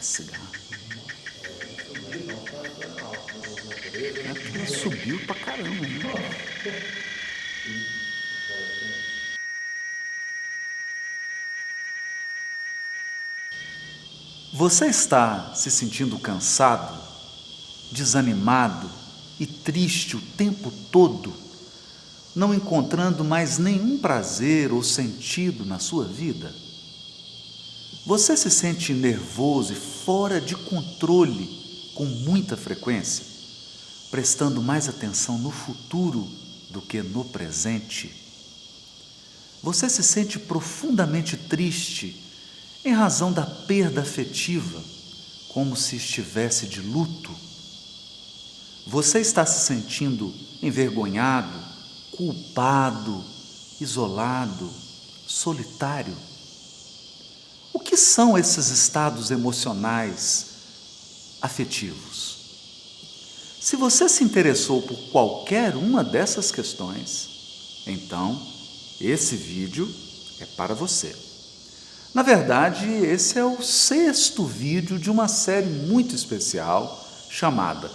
cigarro. Ela subiu pra caramba, né? Você está se sentindo cansado, desanimado e triste o tempo todo, não encontrando mais nenhum prazer ou sentido na sua vida? Você se sente nervoso e fora de controle com muita frequência, prestando mais atenção no futuro do que no presente? Você se sente profundamente triste em razão da perda afetiva, como se estivesse de luto? Você está se sentindo envergonhado, culpado, isolado, solitário? O que são esses estados emocionais afetivos? Se você se interessou por qualquer uma dessas questões, então esse vídeo é para você. Na verdade, esse é o 6º vídeo de uma série muito especial chamada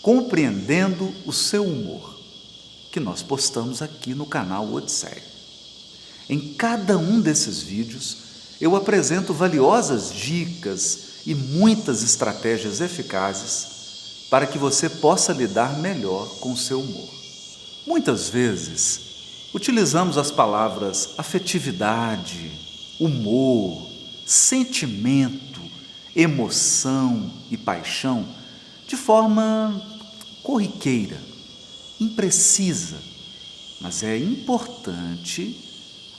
Compreendendo o Seu Humor, que nós postamos aqui no canal Odisseia. Em cada um desses vídeos, eu apresento valiosas dicas e muitas estratégias eficazes para que você possa lidar melhor com o seu humor. Muitas vezes, utilizamos as palavras afetividade, humor, sentimento, emoção e paixão de forma corriqueira, imprecisa, mas é importante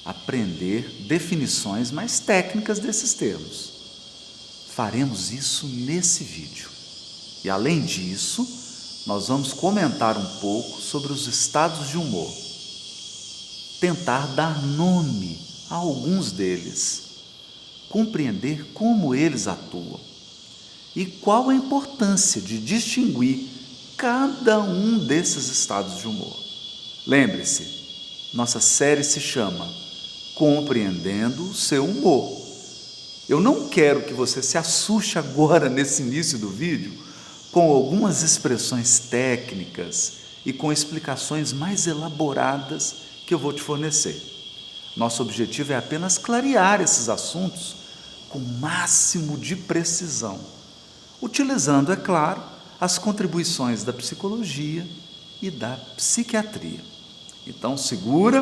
aprender definições mais técnicas desses termos. Faremos isso nesse vídeo. E além disso, nós vamos comentar um pouco sobre os estados de humor, tentar dar nome a alguns deles, compreender como eles atuam e qual a importância de distinguir cada um desses estados de humor. Lembre-se, nossa série se chama Compreendendo o Seu Humor. Eu não quero que você se assuste agora nesse início do vídeo com algumas expressões técnicas e com explicações mais elaboradas que eu vou te fornecer. Nosso objetivo é apenas clarear esses assuntos com o máximo de precisão, utilizando, é claro, as contribuições da psicologia e da psiquiatria. Então segura,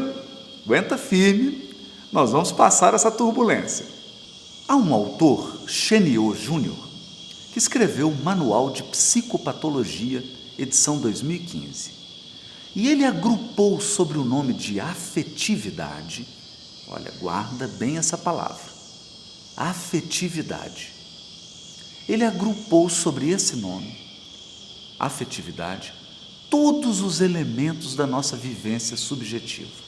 aguenta firme, nós vamos passar essa turbulência. Há um autor, Chenio Júnior, que escreveu o Manual de Psicopatologia, edição 2015. E ele agrupou sob o nome de afetividade, olha, guarda bem essa palavra, afetividade. Ele agrupou sobre esse nome, afetividade, todos os elementos da nossa vivência subjetiva,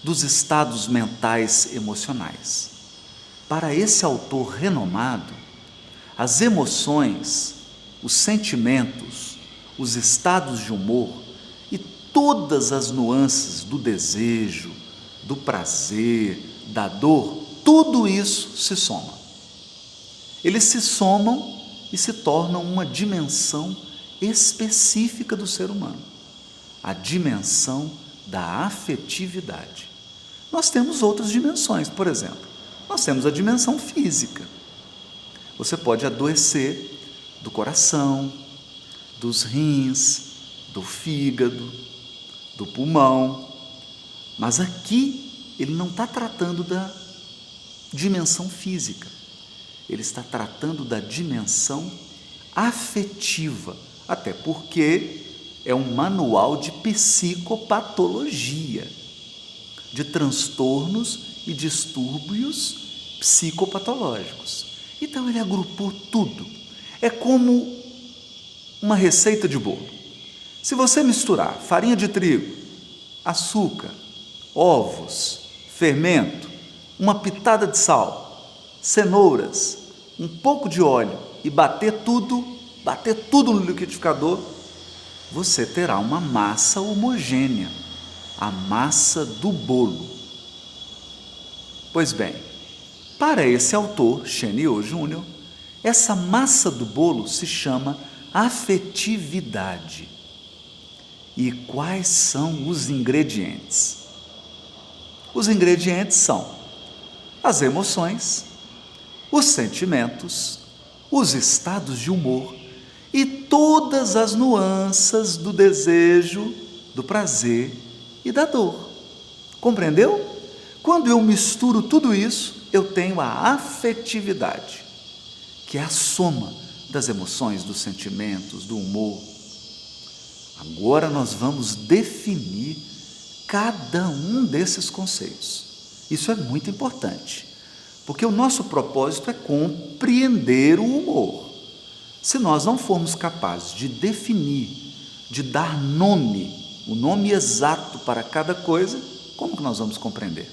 dos estados mentais emocionais. Para esse autor renomado, as emoções, os sentimentos, os estados de humor e todas as nuances do desejo, do prazer, da dor, tudo isso se soma. Eles se somam e se tornam uma dimensão específica do ser humano, a dimensão da afetividade. Nós temos outras dimensões, por exemplo, nós temos a dimensão física. Você pode adoecer do coração, dos rins, do fígado, do pulmão, mas aqui ele não está tratando da dimensão física, ele está tratando da dimensão afetiva, até porque é um manual de psicopatologia, de transtornos e distúrbios psicopatológicos. Então ele agrupou tudo. É como uma receita de bolo. Se você misturar farinha de trigo, açúcar, ovos, fermento, uma pitada de sal, cenouras, um pouco de óleo e bater tudo no liquidificador, você terá uma massa homogênea, a massa do bolo. Pois bem, para esse autor, Chenio Júnior, Essa massa do bolo se chama afetividade. E quais são os ingredientes? Os ingredientes são as emoções, os sentimentos, os estados de humor e todas as nuances do desejo, do prazer e da dor. Compreendeu? Quando eu misturo tudo isso, eu tenho a afetividade, que é a soma das emoções, dos sentimentos, do humor. Agora nós vamos definir cada um desses conceitos. Isso é muito importante, porque o nosso propósito é compreender o humor. Se nós não formos capazes de definir, de dar nome, o nome exato para cada coisa, como que nós vamos compreender?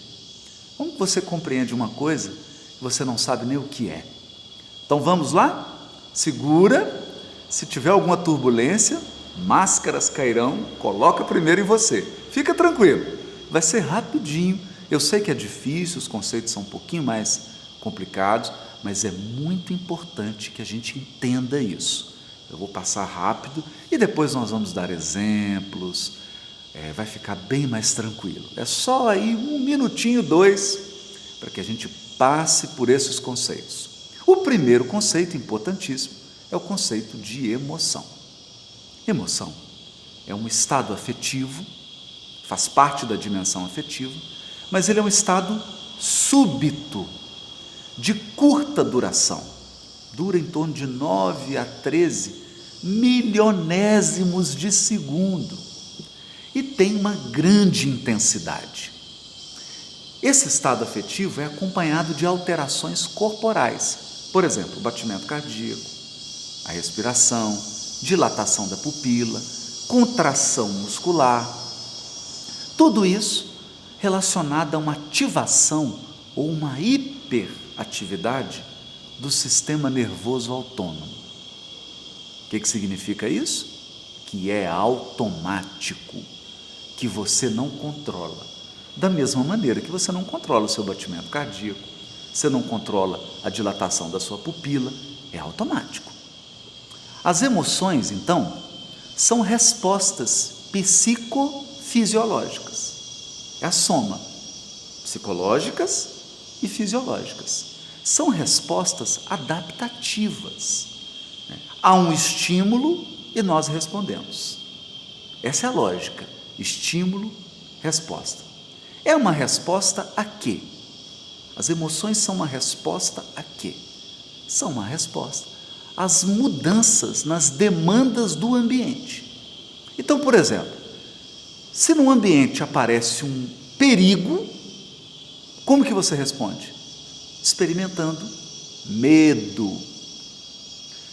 Como que você compreende uma coisa que você não sabe nem o que é? Então vamos lá? Segura, se tiver alguma turbulência, máscaras cairão, coloca primeiro em você. Fica tranquilo, vai ser rapidinho. Eu sei que é difícil, os conceitos são um pouquinho mais complicados, mas é muito importante que a gente entenda isso. Eu vou passar rápido e depois nós vamos dar exemplos, vai ficar bem mais tranquilo. É só aí 1 minutinho, 2, para que a gente passe por esses conceitos. O primeiro conceito importantíssimo é o conceito de emoção. Emoção é um estado afetivo, faz parte da dimensão afetiva, mas ele é um estado súbito, de curta duração. Dura em torno de 9 a 13 milionésimos de segundo e tem uma grande intensidade. Esse estado afetivo é acompanhado de alterações corporais, por exemplo, o batimento cardíaco, a respiração, dilatação da pupila, contração muscular, tudo isso relacionado a uma ativação ou uma hiperatividade do sistema nervoso autônomo. O que significa isso? Que é automático, que você não controla. Da mesma maneira que você não controla o seu batimento cardíaco, você não controla a dilatação da sua pupila, é automático. As emoções, então, são respostas psicofisiológicas. É a soma, psicológicas e fisiológicas. São respostas adaptativas. Há um estímulo e nós respondemos. Essa é a lógica. Estímulo, resposta. É uma resposta a quê? As emoções são uma resposta a quê? São uma resposta às mudanças nas demandas do ambiente. Então, por exemplo, se no ambiente aparece um perigo, como que você responde? Experimentando medo.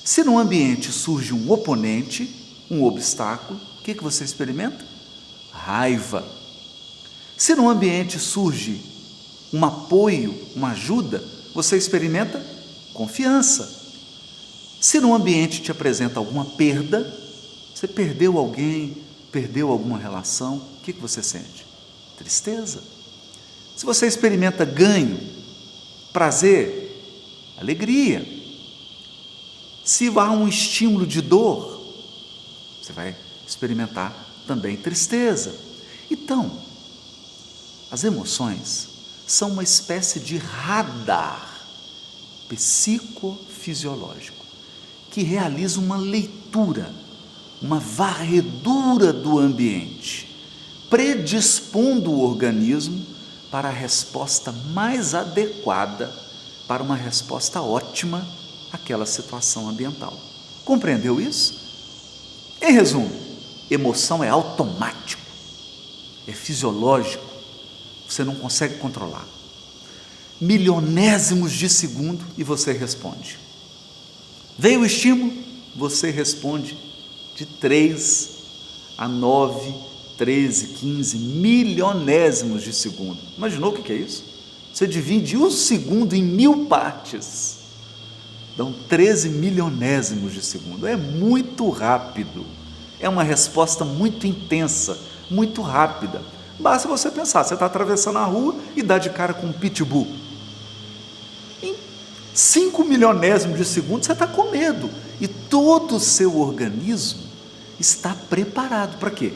Se no ambiente surge um oponente, um obstáculo, o que você experimenta? Raiva. Se no ambiente surge um apoio, uma ajuda, você experimenta confiança. Se no ambiente te apresenta alguma perda, você perdeu alguém, perdeu alguma relação, o que você sente? Tristeza. Se você experimenta ganho, prazer, alegria. Se há um estímulo de dor, você vai experimentar também tristeza. Então, as emoções são uma espécie de radar psicofisiológico que realiza uma leitura, uma varredura do ambiente, predispondo o organismo para a resposta mais adequada, para uma resposta ótima àquela situação ambiental. Compreendeu isso? Em resumo, emoção é automático, é fisiológico, você não consegue controlar. Milionésimos de segundo e você responde. Veio o estímulo, você responde de 3 a 9, 13, 15 milionésimos de segundo. Imaginou o que é isso? Você divide um segundo em 1000 partes, dão 13 milionésimos de segundo. É muito rápido, é uma resposta muito intensa, muito rápida. Basta você pensar, você está atravessando a rua e dá de cara com um pitbull. Em 5 milionésimos de segundo você está com medo. E todo o seu organismo está preparado para quê?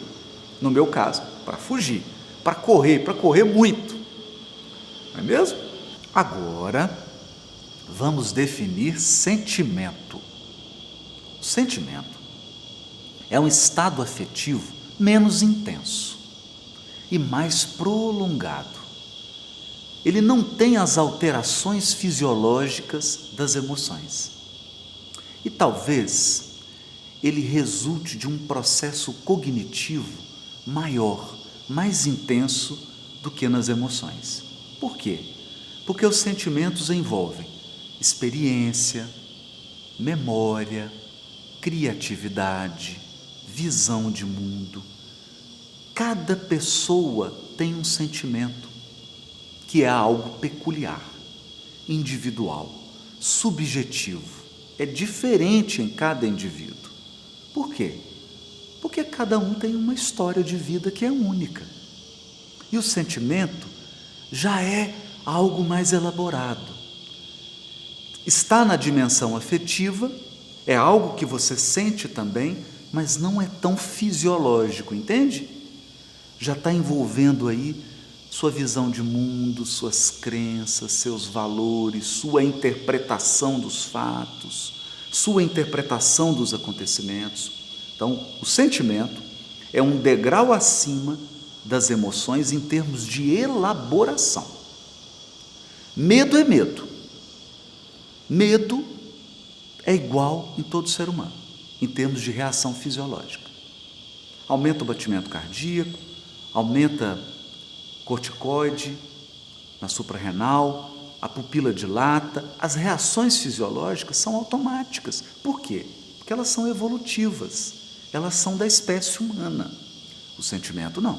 No meu caso, para fugir, para correr muito. Não é mesmo? Agora, vamos definir sentimento. O sentimento é um estado afetivo menos intenso e mais prolongado. Ele não tem as alterações fisiológicas das emoções. E talvez ele resulte de um processo cognitivo maior, mais intenso do que nas emoções. Por quê? Porque os sentimentos envolvem experiência, memória, criatividade, visão de mundo. Cada pessoa tem um sentimento que é algo peculiar, individual, subjetivo. É diferente em cada indivíduo. Por quê? Porque cada um tem uma história de vida que é única. E o sentimento já é algo mais elaborado. Está na dimensão afetiva, é algo que você sente também, mas não é tão fisiológico, entende? Já está envolvendo aí sua visão de mundo, suas crenças, seus valores, sua interpretação dos fatos, sua interpretação dos acontecimentos. Então, o sentimento é um degrau acima das emoções em termos de elaboração. Medo é medo. Medo é igual em todo ser humano, em termos de reação fisiológica. Aumenta o batimento cardíaco, aumenta corticoide na suprarrenal, a pupila dilata, as reações fisiológicas são automáticas. Por quê? Porque elas são evolutivas, elas são da espécie humana. O sentimento não.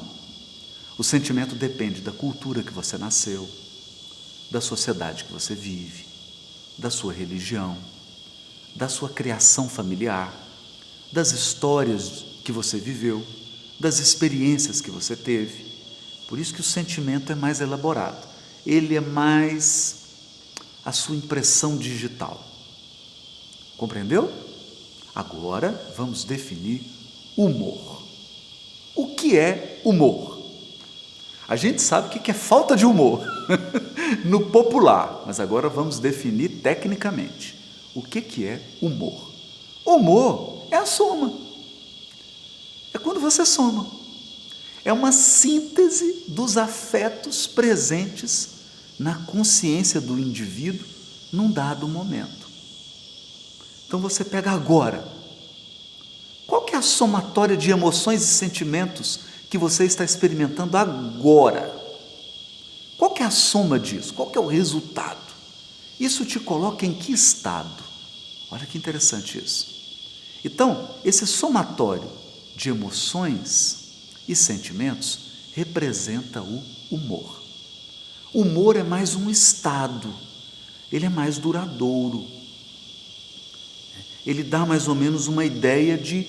O sentimento depende da cultura que você nasceu, da sociedade que você vive, da sua religião, da sua criação familiar, das histórias que você viveu, das experiências que você teve. Por isso que o sentimento é mais elaborado. Ele é mais a sua impressão digital. Compreendeu? Agora vamos definir humor. O que é humor? A gente sabe o que é falta de humor no popular, mas agora vamos definir tecnicamente. O que é humor? Humor é a soma. É quando você soma. É uma síntese dos afetos presentes na consciência do indivíduo num dado momento. Então você pega agora. Qual que é a somatória de emoções e sentimentos que você está experimentando agora? Qual que é a soma disso? Qual que é o resultado? Isso te coloca em que estado? Olha que interessante isso. Então, esse somatório de emoções e sentimentos representa o humor. O humor é mais um estado, ele é mais duradouro. Ele dá mais ou menos uma ideia de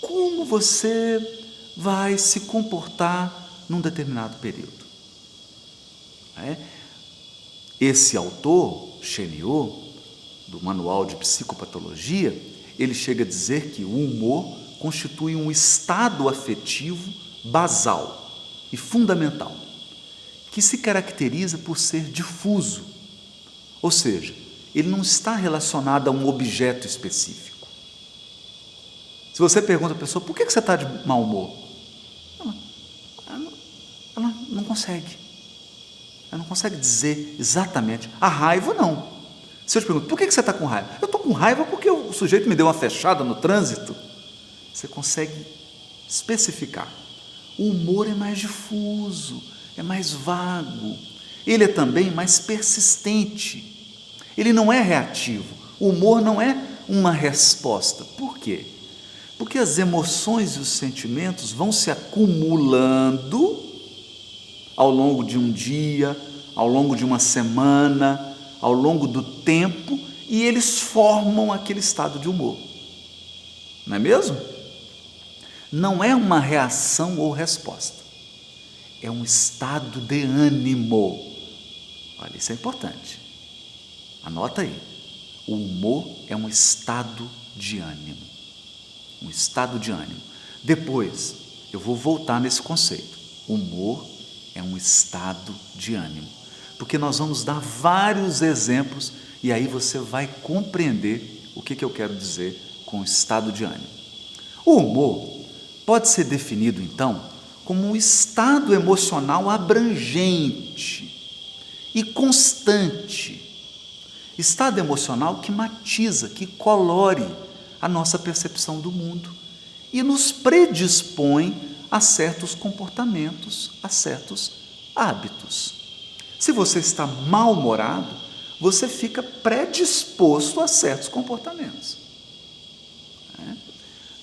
como você vai se comportar num determinado período. Esse autor, Cheniot, do Manual de Psicopatologia, ele chega a dizer que o humor constitui um estado afetivo basal e fundamental, que se caracteriza por ser difuso, ou seja, ele não está relacionado a um objeto específico. Se você pergunta à pessoa, por que você está de mau humor? Ela não consegue. Ela não consegue dizer exatamente. A raiva, não. Se eu te pergunto, por que você está com raiva? Eu estou com raiva porque o sujeito me deu uma fechada no trânsito. Você consegue especificar. O humor é mais difuso, é mais vago. Ele é também mais persistente. Ele não é reativo. O humor não é uma resposta. Por quê? Porque as emoções e os sentimentos vão se acumulando ao longo de um dia, ao longo de uma semana, ao longo do tempo, e eles formam aquele estado de humor. Não é mesmo? Não é uma reação ou resposta. É um estado de ânimo. Olha, isso é importante. Anota aí. O humor é um estado de ânimo. Um estado de ânimo. Depois, eu vou voltar nesse conceito. Humor é um estado de ânimo. Porque nós vamos dar vários exemplos e aí você vai compreender o que eu quero dizer com estado de ânimo. O humor pode ser definido, então, como um estado emocional abrangente e constante. Estado emocional que matiza, que colore a nossa percepção do mundo e nos predispõe a certos comportamentos, a certos hábitos. Se você está mal-humorado, você fica predisposto a certos comportamentos.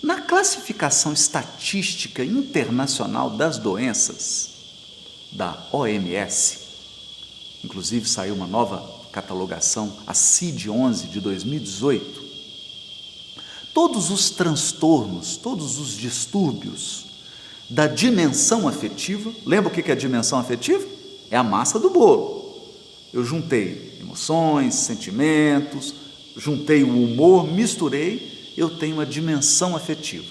Na classificação estatística internacional das doenças, da OMS, inclusive saiu uma nova catalogação, a CID-11 de 2018, todos os transtornos, todos os distúrbios da dimensão afetiva, lembra o que é a dimensão afetiva? É a massa do bolo. Eu juntei emoções, sentimentos, juntei o humor, misturei, eu tenho a dimensão afetiva.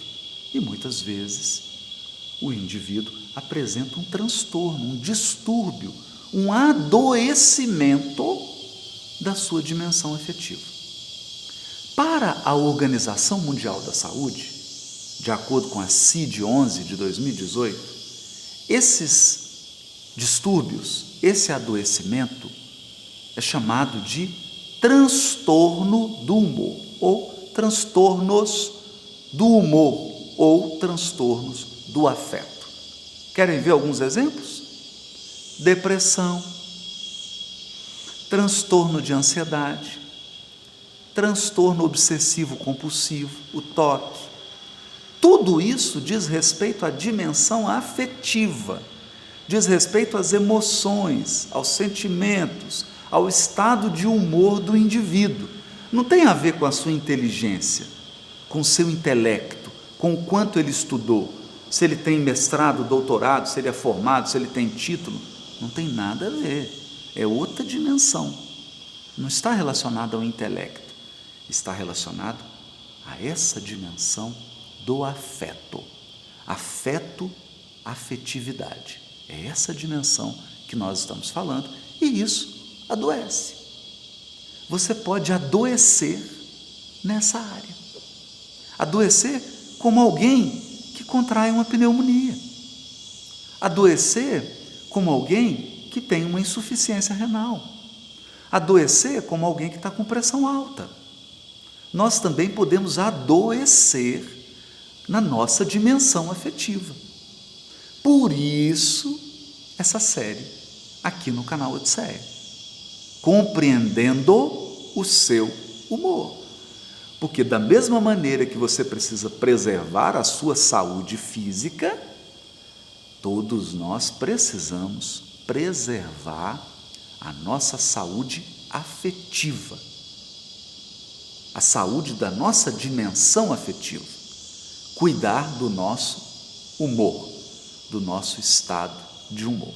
E muitas vezes o indivíduo apresenta um transtorno, um distúrbio, um adoecimento da sua dimensão afetiva. Para a Organização Mundial da Saúde, de acordo com a CID-11 de 2018, esses distúrbios, esse adoecimento é chamado de transtorno do humor, ou transtornos do humor, ou transtornos do afeto. Querem ver alguns exemplos? Depressão, transtorno de ansiedade, transtorno obsessivo-compulsivo, o toque. Tudo isso diz respeito à dimensão afetiva, diz respeito às emoções, aos sentimentos, ao estado de humor do indivíduo. Não tem a ver com a sua inteligência, com o seu intelecto, com o quanto ele estudou, se ele tem mestrado, doutorado, se ele é formado, se ele tem título. Não tem nada a ver. É outra dimensão. Não está relacionado ao intelecto. Está relacionado a essa dimensão do afeto. Afeto, afetividade. É essa dimensão que nós estamos falando e isso adoece. Você pode adoecer nessa área. Adoecer como alguém que contrai uma pneumonia. Adoecer como alguém que tem uma insuficiência renal. Adoecer como alguém que está com pressão alta. Nós também podemos adoecer na nossa dimensão afetiva. Por isso, essa série aqui no canal Odisseia. Compreendendo o seu humor. Porque da mesma maneira que você precisa preservar a sua saúde física, todos nós precisamos preservar a nossa saúde afetiva. A saúde da nossa dimensão afetiva. Cuidar do nosso humor, do nosso estado de humor.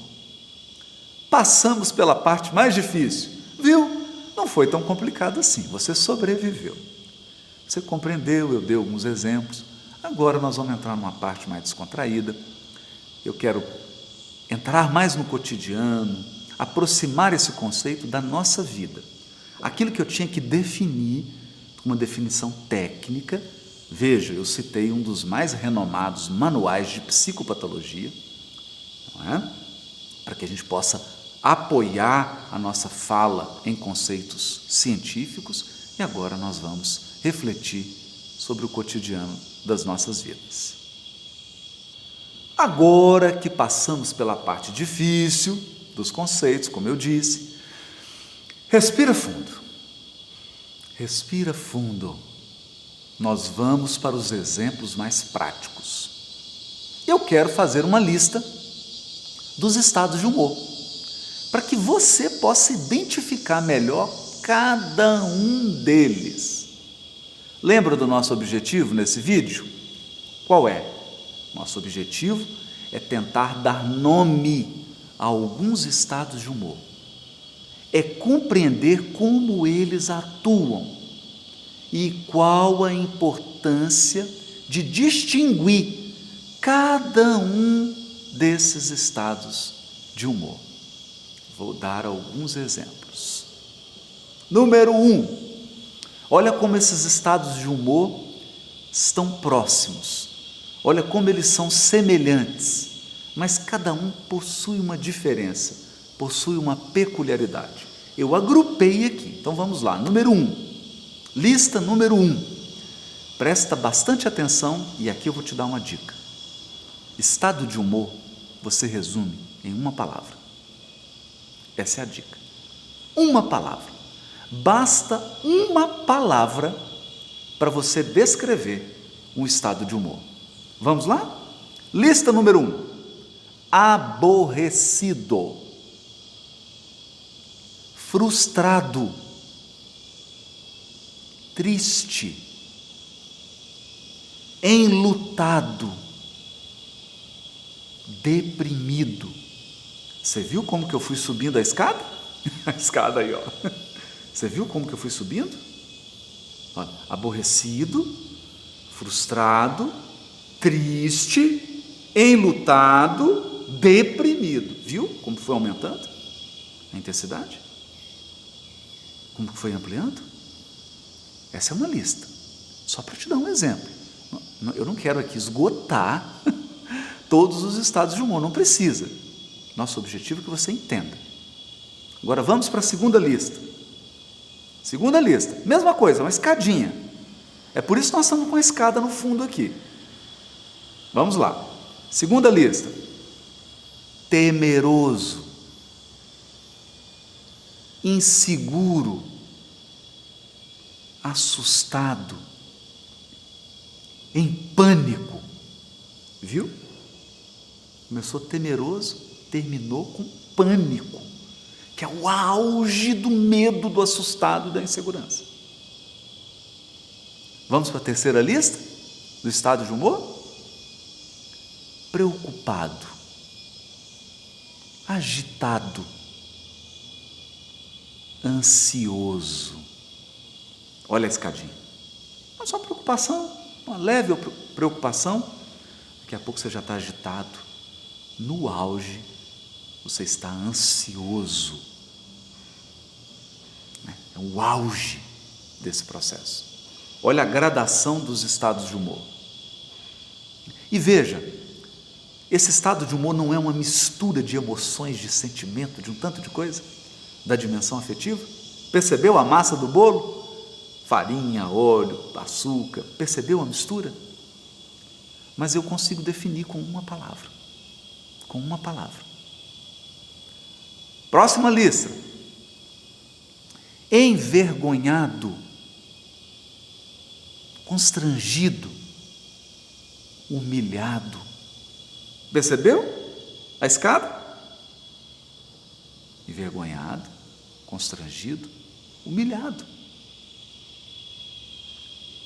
Passamos pela parte mais difícil, viu? Não foi tão complicado assim, você sobreviveu. Você compreendeu, eu dei alguns exemplos. Agora nós vamos entrar numa parte mais descontraída. Eu quero entrar mais no cotidiano, aproximar esse conceito da nossa vida. Aquilo que eu tinha que definir, uma definição técnica. Veja, eu citei um dos mais renomados manuais de psicopatologia, não é? Para que a gente possa apoiar a nossa fala em conceitos científicos. E agora nós vamos refletir sobre o cotidiano das nossas vidas. Agora que passamos pela parte difícil dos conceitos, como eu disse, respira fundo. Respira fundo. Nós vamos para os exemplos mais práticos. Eu quero fazer uma lista dos estados de humor, para que você possa identificar melhor cada um deles. Lembra do nosso objetivo nesse vídeo? Qual é? Nosso objetivo é tentar dar nome a alguns estados de humor. é compreender como eles atuam e qual a importância de distinguir cada um desses estados de humor. Vou dar alguns exemplos. Número 1, olha como esses estados de humor estão próximos, olha como eles são semelhantes, mas cada um possui uma diferença, possui uma peculiaridade. Eu agrupei aqui, então vamos lá. Número 1, lista número 1, presta bastante atenção e aqui eu vou te dar uma dica. Estado de humor você resume em uma palavra. Essa é a dica. Uma palavra. Basta uma palavra para você descrever um estado de humor. Vamos lá? Lista número 1. Aborrecido, frustrado, triste, enlutado, deprimido. Você viu como que eu fui subindo a escada? A escada aí, ó. Você viu como que eu fui subindo? Olha, aborrecido, frustrado, triste, enlutado, deprimido. Viu como foi aumentando a intensidade? Como que foi ampliando? Essa é uma lista, só para te dar um exemplo. Eu não quero aqui esgotar todos os estados de humor, não precisa. Nosso objetivo é que você entenda. Agora vamos para a segunda lista. Segunda lista, mesma coisa, uma escadinha. É por isso que nós estamos com a escada no fundo aqui. Vamos lá. Segunda lista. Temeroso, inseguro, assustado, em pânico. Viu? Começou temeroso, terminou com pânico, que é o auge do medo, do assustado e da insegurança. Vamos para a terceira lista do estado de humor? Preocupado, agitado, ansioso. Olha a escadinha. Não é só preocupação, uma leve preocupação. Daqui a pouco você já está agitado. No auge, você está ansioso. É o auge desse processo. Olha a gradação dos estados de humor. E veja, esse estado de humor não é uma mistura de emoções, de sentimento, de um tanto de coisa, da dimensão afetiva. Percebeu a massa do bolo? Farinha, óleo, açúcar. Percebeu a mistura? Mas eu consigo definir com uma palavra. Com uma palavra. Próxima lista. Envergonhado, constrangido, humilhado. Percebeu a escada? Envergonhado, constrangido, humilhado.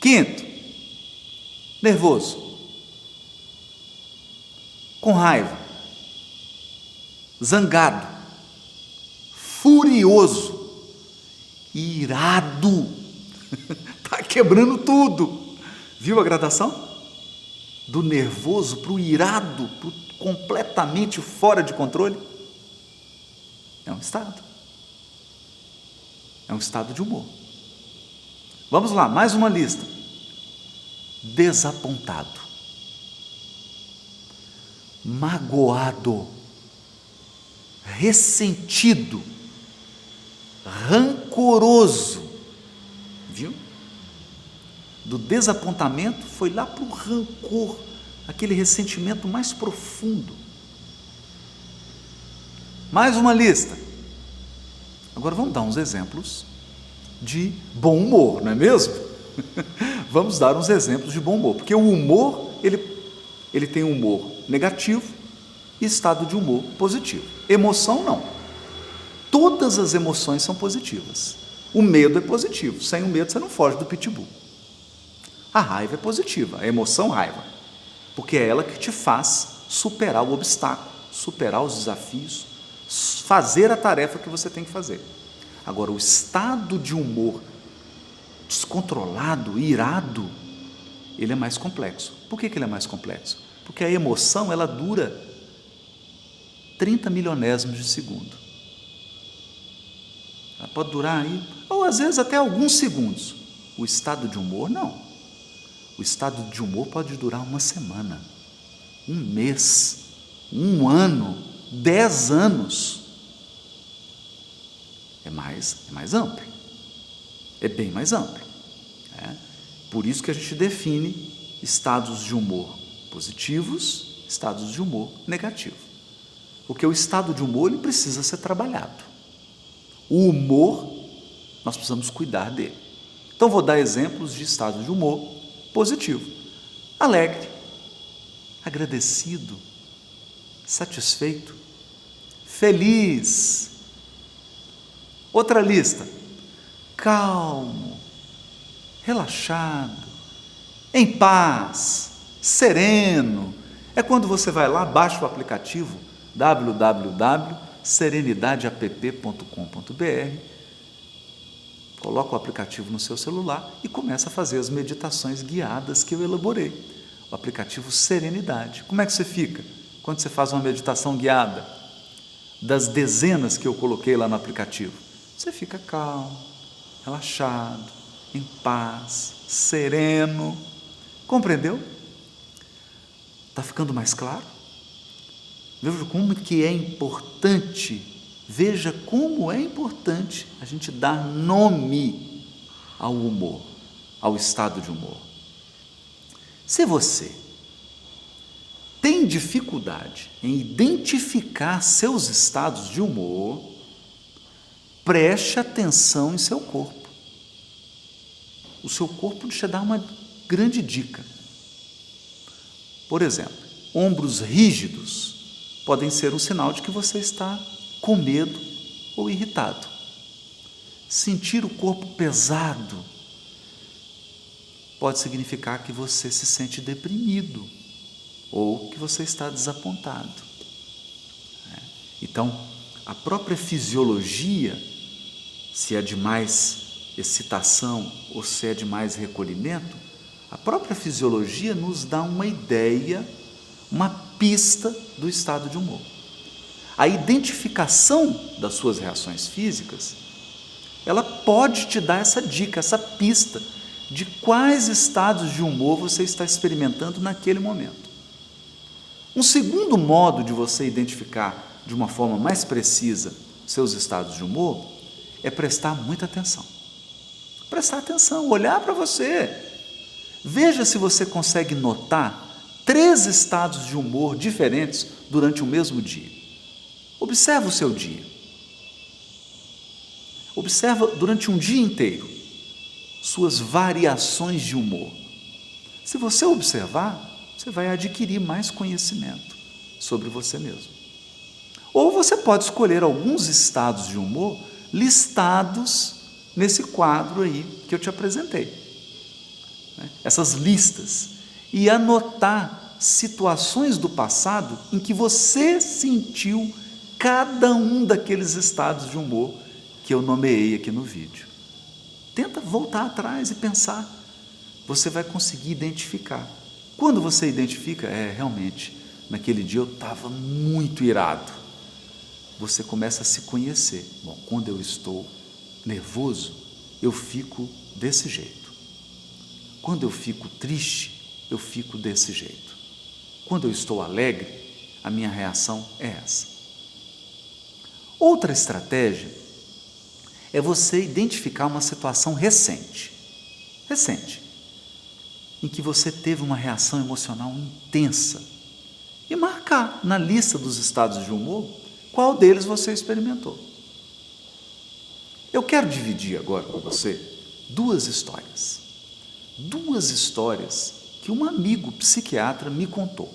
Quinto, nervoso, com raiva, zangado, furioso, irado, está quebrando tudo. Viu a gradação? Do nervoso para o irado, pro completamente fora de controle. É um estado. É um estado de humor. Vamos lá, mais uma lista. Desapontado, magoado, ressentido, rancoroso. Viu? Do desapontamento foi lá para o rancor, aquele ressentimento mais profundo. Mais uma lista. Agora vamos dar uns exemplos de bom humor, não é mesmo? Vamos dar uns exemplos de bom humor, porque o humor, ele tem humor negativo e estado de humor positivo. Emoção não. Todas as emoções são positivas. O medo é positivo, sem o medo você não foge do pitbull. A raiva é positiva, a emoção raiva, porque é ela que te faz superar o obstáculo, superar os desafios, fazer a tarefa que você tem que fazer. Agora, o estado de humor descontrolado, irado, ele é mais complexo. Por que ele é mais complexo? Porque a emoção, ela dura 30 milionésimos de segundo. Ela pode durar aí, ou às vezes até alguns segundos. O estado de humor, não. O estado de humor pode durar uma semana, um mês, um ano, 10 anos. É mais amplo. É bem mais amplo. Por isso que a gente define estados de humor positivos, estados de humor negativos. Porque o estado de humor, ele precisa ser trabalhado. O humor, nós precisamos cuidar dele. Então, vou dar exemplos de estados de humor positivo. Alegre, agradecido, satisfeito, feliz. Outra lista: calmo, relaxado, em paz, sereno. É quando você vai lá, baixa o aplicativo www.serenidadeapp.com.br, coloca o aplicativo no seu celular e começa a fazer as meditações guiadas que eu elaborei. O aplicativo Serenidade. Como é que você fica quando você faz uma meditação guiada? Das dezenas que eu coloquei lá no aplicativo, você fica calmo, relaxado, em paz, sereno. Compreendeu? Está ficando mais claro? Veja como que é importante, veja como é importante a gente dar nome ao humor, ao estado de humor. Se você tem dificuldade em identificar seus estados de humor, preste atenção em seu corpo. O seu corpo te dá uma grande dica. Por exemplo, ombros rígidos podem ser um sinal de que você está com medo ou irritado. Sentir o corpo pesado pode significar que você se sente deprimido ou que você está desapontado. Então, a própria fisiologia, se é de mais excitação ou se é de mais recolhimento, a própria fisiologia nos dá uma ideia, uma pista do estado de humor. A identificação das suas reações físicas, ela pode te dar essa dica, essa pista de quais estados de humor você está experimentando naquele momento. Um segundo modo de você identificar de uma forma mais precisa seus estados de humor é prestar muita atenção. Prestar atenção, olhar para você. Veja se você consegue notar 3 estados de humor diferentes durante o mesmo dia. Observa o seu dia. Observa durante um dia inteiro suas variações de humor. Se você observar, você vai adquirir mais conhecimento sobre você mesmo. Ou você pode escolher alguns estados de humor listados nesse quadro aí que eu te apresentei. Essas listas. E anotar situações do passado em que você sentiu cada um daqueles estados de humor que eu nomeei aqui no vídeo. Tenta voltar atrás e pensar. Você vai conseguir identificar. Quando você identifica, realmente, naquele dia eu estava muito irado. Você começa a se conhecer. Bom, quando eu estou nervoso, eu fico desse jeito. Quando eu fico triste, eu fico desse jeito. Quando eu estou alegre, a minha reação é essa. Outra estratégia é você identificar uma situação recente, em que você teve uma reação emocional intensa e marcar na lista dos estados de humor qual deles você experimentou. Eu quero dividir agora com você 2 histórias que um amigo psiquiatra me contou.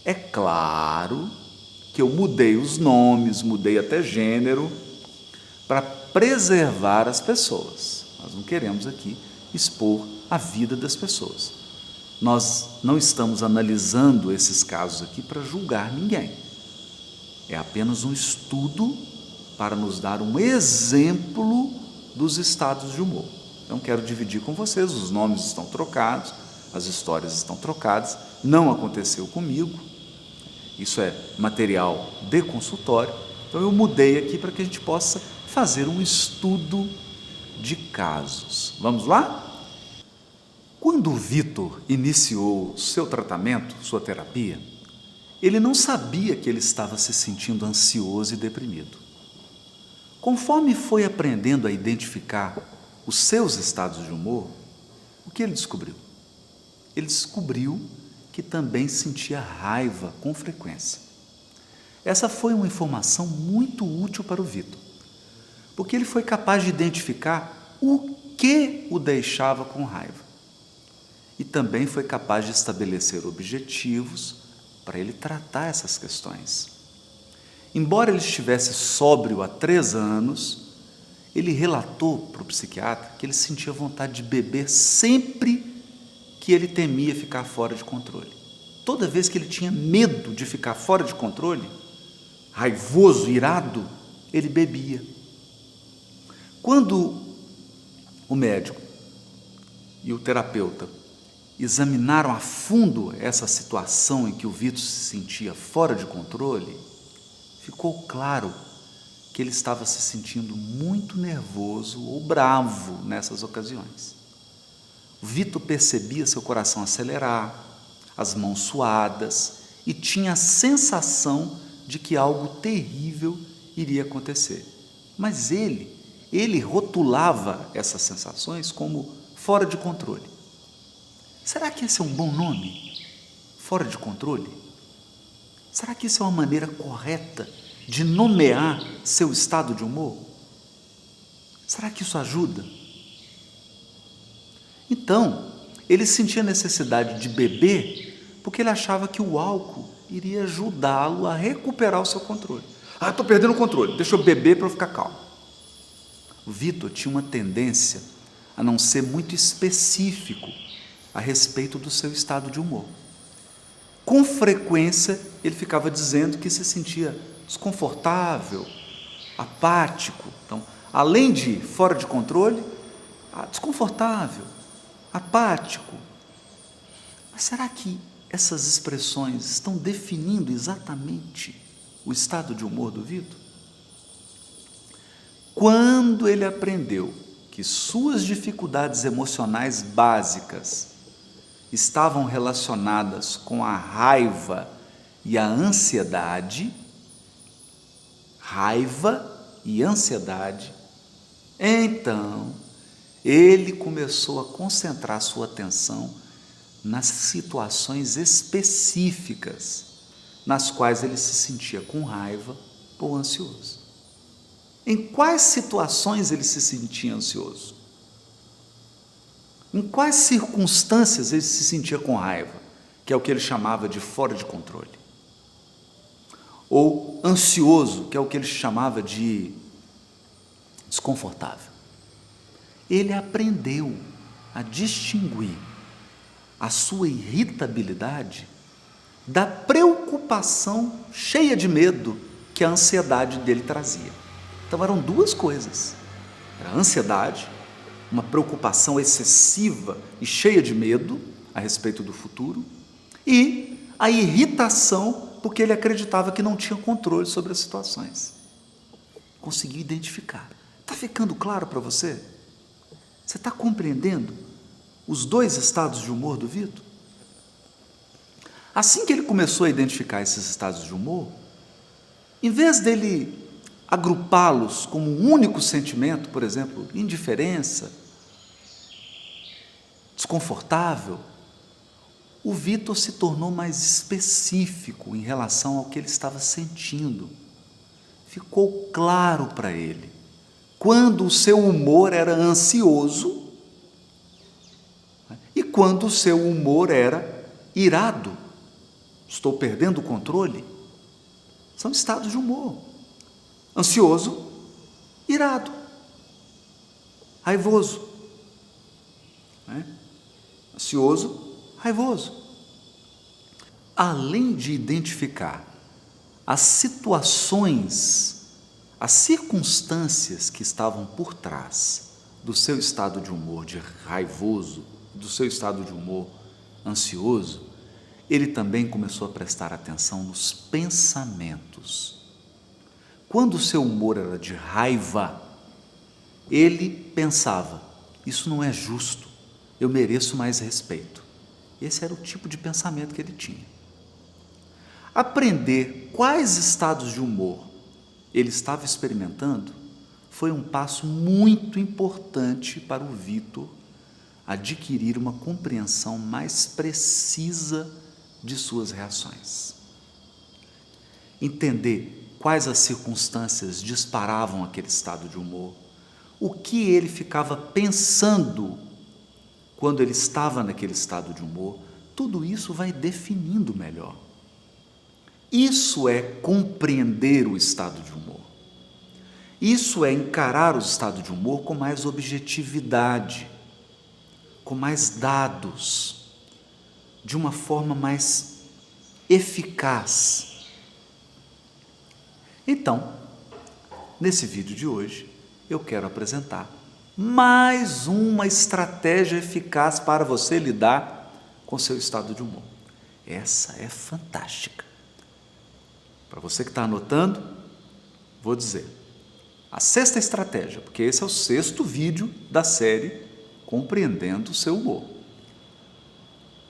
É claro que eu mudei os nomes, mudei até gênero, para preservar as pessoas. Nós não queremos aqui expor a vida das pessoas. Nós não estamos analisando esses casos aqui para julgar ninguém. É apenas um estudo para nos dar um exemplo dos estados de humor. Então, quero dividir com vocês, os nomes estão trocados, as histórias estão trocadas, não aconteceu comigo, isso é material de consultório, então eu mudei aqui para que a gente possa fazer um estudo de casos. Vamos lá? Quando o Vitor iniciou seu tratamento, sua terapia, ele não sabia que ele estava se sentindo ansioso e deprimido. Conforme foi aprendendo a identificar os seus estados de humor, o que ele descobriu? Ele descobriu que também sentia raiva com frequência. Essa foi uma informação muito útil para o Vitor, porque ele foi capaz de identificar o que o deixava com raiva. E também foi capaz de estabelecer objetivos para ele tratar essas questões. Embora ele estivesse sóbrio há 3 anos, ele relatou para o psiquiatra que ele sentia vontade de beber sempre que ele temia ficar fora de controle. Toda vez que ele tinha medo de ficar fora de controle, raivoso, irado, ele bebia. Quando o médico e o terapeuta examinaram a fundo essa situação em que o Vitor se sentia fora de controle, ficou claro que ele estava se sentindo muito nervoso ou bravo nessas ocasiões. O Vitor percebia seu coração acelerar, as mãos suadas e tinha a sensação de que algo terrível iria acontecer. Mas ele rotulava essas sensações como fora de controle. Será que esse é um bom nome? Fora de controle? Será que isso é uma maneira correta de nomear seu estado de humor? Será que isso ajuda? Então, ele sentia necessidade de beber porque ele achava que o álcool iria ajudá-lo a recuperar o seu controle. Estou perdendo o controle, deixa eu beber para eu ficar calmo. O Vitor tinha uma tendência a não ser muito específico a respeito do seu estado de humor. Com frequência, ele ficava dizendo que se sentia desconfortável, apático. Então, além de fora de controle, desconfortável, apático. Mas será que essas expressões estão definindo exatamente o estado de humor do Vitor? Quando ele aprendeu que suas dificuldades emocionais básicas estavam relacionadas com a raiva e a ansiedade, então ele começou a concentrar sua atenção nas situações específicas nas quais ele se sentia com raiva ou ansioso. Em quais situações ele se sentia ansioso? Em quais circunstâncias ele se sentia com raiva, que é o que ele chamava de fora de controle? Ou ansioso, que é o que ele chamava de desconfortável. Ele aprendeu a distinguir a sua irritabilidade da preocupação cheia de medo que a ansiedade dele trazia. Então eram 2 coisas. Era a ansiedade, uma preocupação excessiva e cheia de medo a respeito do futuro, e a irritação porque ele acreditava que não tinha controle sobre as situações. Conseguiu identificar. Está ficando claro para você? Você está compreendendo os 2 estados de humor do Vitor? Assim que ele começou a identificar esses estados de humor, em vez dele agrupá-los como um único sentimento, por exemplo, indiferença, desconfortável, o Vitor se tornou mais específico em relação ao que ele estava sentindo. Ficou claro para ele quando o seu humor era ansioso e quando o seu humor era irado. Estou perdendo o controle? São estados de humor. Ansioso, irado, raivoso. Ansioso, raivoso. Além de identificar as situações as circunstâncias que estavam por trás do seu estado de humor de raivoso, do seu estado de humor ansioso, ele também começou a prestar atenção nos pensamentos. Quando o seu humor era de raiva, ele pensava: isso não é justo, eu mereço mais respeito. Esse era o tipo de pensamento que ele tinha. Aprender quais estados de humor ele estava experimentando foi um passo muito importante para o Vitor adquirir uma compreensão mais precisa de suas reações. Entender quais as circunstâncias disparavam aquele estado de humor, o que ele ficava pensando quando ele estava naquele estado de humor, tudo isso vai definindo melhor. Isso é compreender o estado de humor. Isso é encarar o estado de humor com mais objetividade, com mais dados, de uma forma mais eficaz. Então, nesse vídeo de hoje, eu quero apresentar mais uma estratégia eficaz para você lidar com seu estado de humor. Essa é fantástica. Para você que está anotando, vou dizer: a sexta estratégia, porque esse é o sexto vídeo da série Compreendendo o Seu Humor.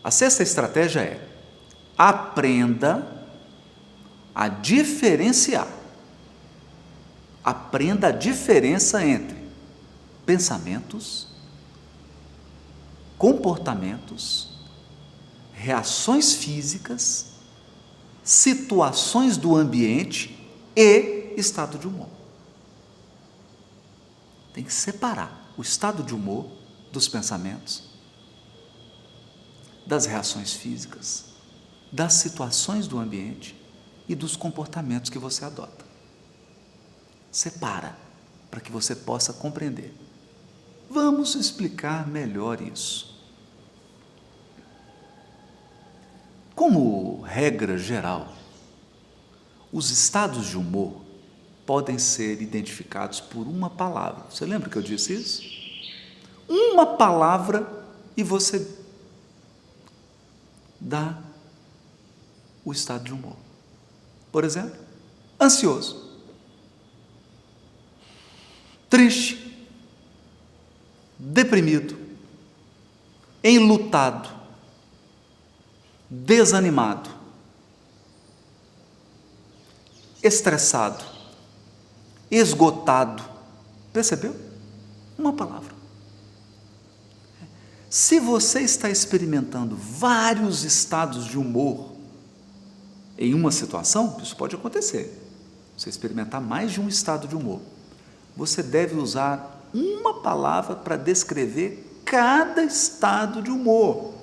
A sexta estratégia é: aprenda a diferenciar. Aprenda a diferença entre pensamentos, comportamentos, reações físicas, situações do ambiente e estado de humor. Tem que separar o estado de humor dos pensamentos, das reações físicas, das situações do ambiente e dos comportamentos que você adota. Separa, para que você possa compreender. Vamos explicar melhor isso. Como regra geral, os estados de humor podem ser identificados por uma palavra. Você lembra que eu disse isso? Uma palavra e você dá o estado de humor. Por exemplo, ansioso, triste, deprimido, enlutado, desanimado, estressado, esgotado. Percebeu? Uma palavra. Se você está experimentando vários estados de humor em uma situação, isso pode acontecer. Você experimentar mais de um estado de humor. Você deve usar uma palavra para descrever cada estado de humor.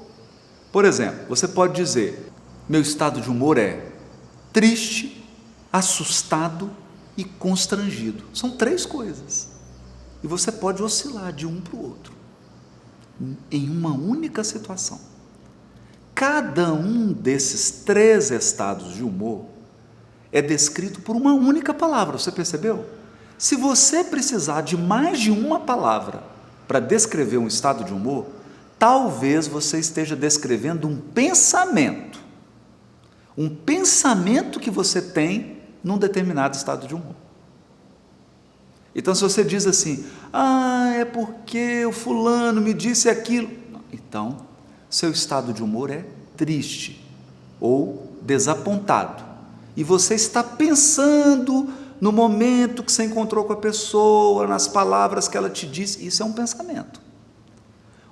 Por exemplo, você pode dizer: meu estado de humor é triste, assustado e constrangido. São 3 coisas. E você pode oscilar de um para o outro, em uma única situação. Cada um desses 3 estados de humor é descrito por uma única palavra, você percebeu? Se você precisar de mais de uma palavra para descrever um estado de humor, talvez você esteja descrevendo um pensamento que você tem num determinado estado de humor. Então, se você diz assim: é porque o fulano me disse aquilo, então, seu estado de humor é triste ou desapontado, e você está pensando no momento que você encontrou com a pessoa, nas palavras que ela te disse. Isso é um pensamento.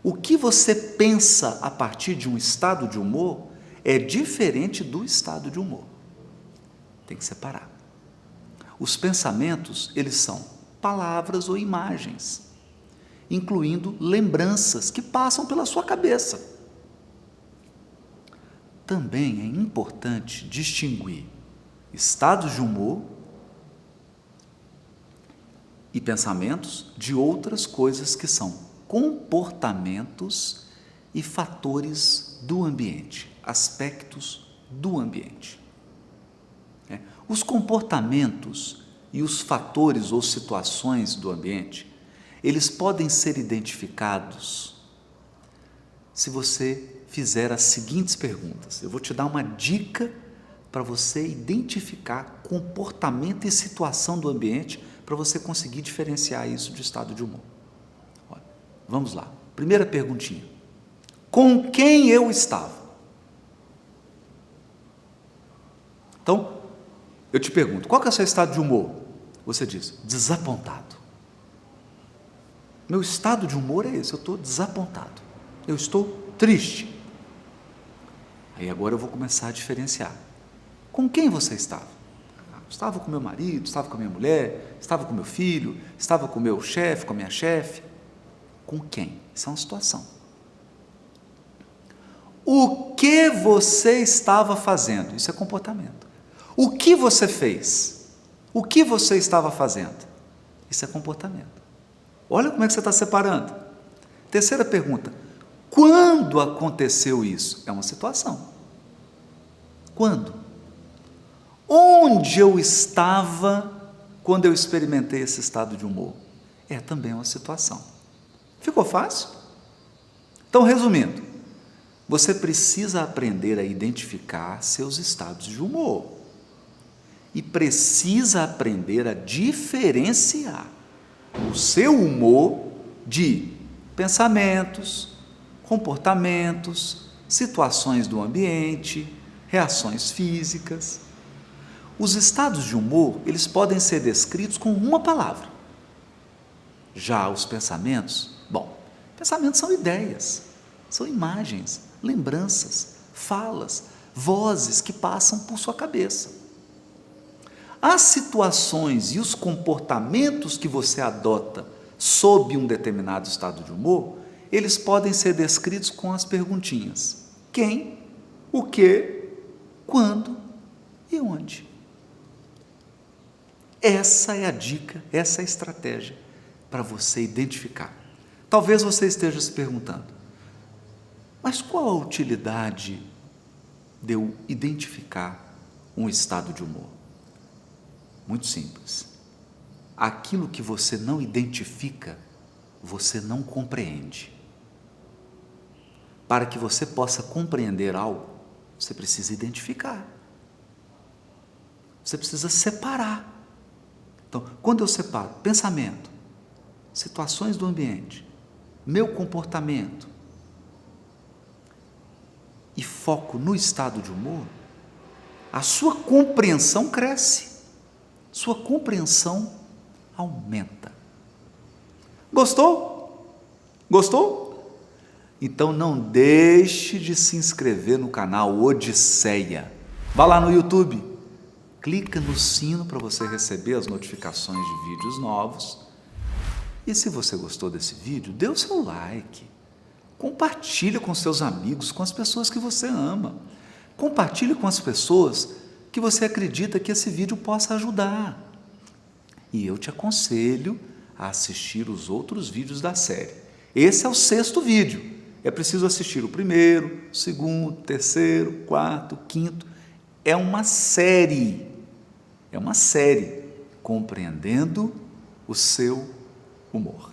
O que você pensa a partir de um estado de humor é diferente do estado de humor. Tem que separar. Os pensamentos, eles são palavras ou imagens, incluindo lembranças que passam pela sua cabeça. Também é importante distinguir estados de humor e pensamentos de outras coisas que são comportamentos e fatores do ambiente, aspectos do ambiente. Os comportamentos e os fatores ou situações do ambiente, eles podem ser identificados se você fizer as seguintes perguntas. Eu vou te dar uma dica para você identificar comportamento e situação do ambiente para você conseguir diferenciar isso de estado de humor. Olha, vamos lá. Primeira perguntinha. Com quem eu estava? Então, eu te pergunto, qual que é o seu estado de humor? Você diz, desapontado. Meu estado de humor é esse, eu estou desapontado. Eu estou triste. Aí agora eu vou começar a diferenciar. Com quem você estava? Estava com meu marido, estava com a minha mulher, estava com meu filho, estava com o meu chefe, com a minha chefe. Com quem? Isso é uma situação. O que você estava fazendo? Isso é comportamento. O que você fez? O que você estava fazendo? Isso é comportamento. Olha como é que você está separando. Terceira pergunta. Quando aconteceu isso? É uma situação. Quando? Onde eu estava quando eu experimentei esse estado de humor? É também uma situação. Ficou fácil? Então, resumindo, você precisa aprender a identificar seus estados de humor. E precisa aprender a diferenciar o seu humor de pensamentos, comportamentos, situações do ambiente, reações físicas. Os estados de humor, eles podem ser descritos com uma palavra. Já os pensamentos, pensamentos são ideias, são imagens, lembranças, falas, vozes que passam por sua cabeça. As situações e os comportamentos que você adota sob um determinado estado de humor, eles podem ser descritos com as perguntinhas: quem, o que, quando e onde. Essa é a dica, essa é a estratégia para você identificar. Talvez você esteja se perguntando, mas qual a utilidade de eu identificar um estado de humor? Muito simples. Aquilo que você não identifica, você não compreende. Para que você possa compreender algo, você precisa identificar. Você precisa separar. Então, quando eu separo pensamento, situações do ambiente, meu comportamento e foco no estado de humor, a sua compreensão cresce. Sua compreensão aumenta. Gostou? Gostou? Então não deixe de se inscrever no canal Odisseia. Vá lá no YouTube, clica no sino para você receber as notificações de vídeos novos. E se você gostou desse vídeo, dê o seu like. Compartilhe com seus amigos, com as pessoas que você ama. Compartilhe com as pessoas que você acredita que esse vídeo possa ajudar. E eu te aconselho a assistir os outros vídeos da série. Esse é o 6º vídeo. É preciso assistir o 1º, o 2º, o 3º, o 4º, o 5º. É uma série. É uma série compreendendo o seu humor.